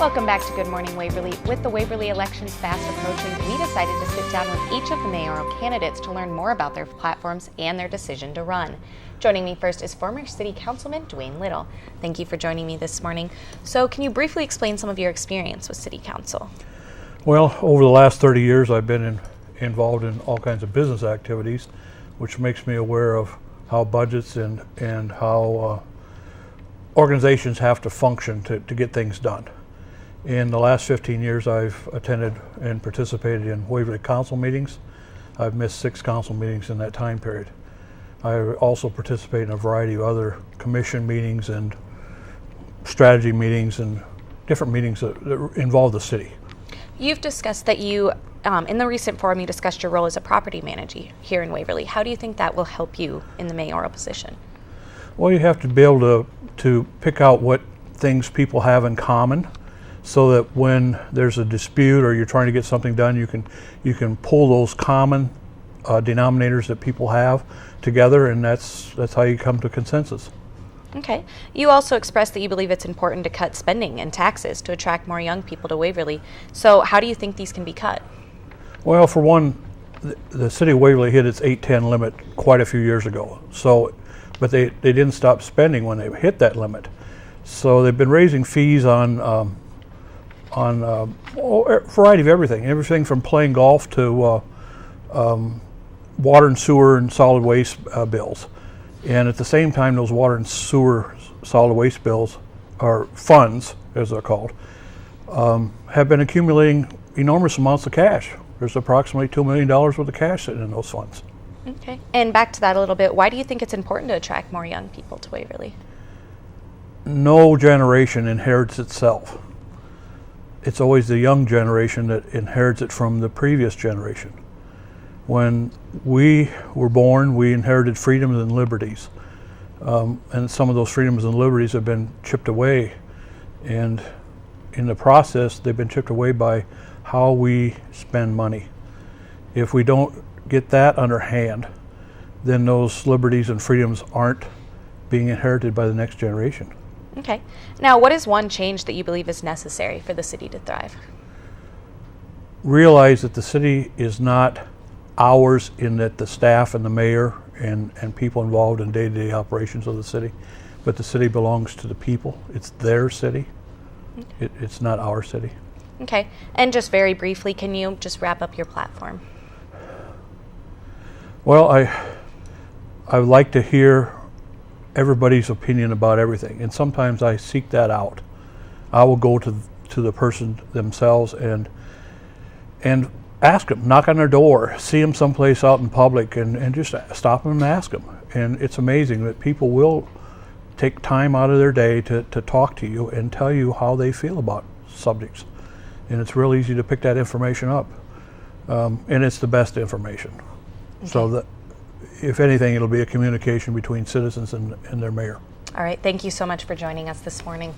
Welcome back to Good Morning Waverly. With the Waverly elections fast approaching, we decided to sit down with each of the mayoral candidates to learn more about their platforms and their decision to run. Joining me first is former City Councilman Duane Liddle. Thank you for joining me this morning. So can you briefly explain some of your experience with City Council? Well, over the last 30 years I've been involved in all kinds of business activities, which makes me aware of how budgets and how organizations have to function to get things done. In the last 15 years, I've attended and participated in Waverly Council meetings. I've missed 6 council meetings in that time period. I also participate in a variety of other commission meetings and strategy meetings and different meetings that involve the city. You've discussed that you, in the recent forum, you discussed your role as a property manager here in Waverly. How do you think that will help you in the mayoral position? Well, you have to be able to pick out what things people have in common, so that when there's a dispute or you're trying to get something done, you can pull those common denominators that people have together, and that's how you come to consensus. Okay. You also expressed that you believe it's important to cut spending and taxes to attract more young people to Waverly. So how do you think these can be cut? Well, for one, the city of Waverly hit its 810 limit quite a few years ago. But they didn't stop spending when they hit that limit. So they've been raising fees on a variety of everything from playing golf to water and sewer and solid waste bills. And at the same time, those water and sewer solid waste bills, or funds as they're called, have been accumulating enormous amounts of cash. There's approximately $2 million worth of cash sitting in those funds. Okay. And back to that a little bit, why do you think it's important to attract more young people to Waverly? No generation inherits itself. It's always the young generation that inherits it from the previous generation. When we were born, we inherited freedoms and liberties. And some of those freedoms and liberties have been chipped away. And in the process, they've been chipped away by how we spend money. If we don't get that under hand, then those liberties and freedoms aren't being inherited by the next generation. Okay. Now, what is one change that you believe is necessary for the city to thrive? Realize that the city is not ours, in that the staff and the mayor and people involved in day-to-day operations of the city, but the city belongs to the people. It's their city. Okay. It's not our city. Okay. And just very briefly, can you just wrap up your platform? Well, I would like to hear everybody's opinion about everything, and sometimes I seek that out. I will go to the person themselves and ask them, knock on their door, see them someplace out in public, and just stop them and ask them. And it's amazing that people will take time out of their day to talk to you and tell you how they feel about subjects. And it's real easy to pick that information up, and it's the best information. Okay. So that, if anything, it'll be a communication between citizens and their mayor. All right. Thank you so much for joining us this morning.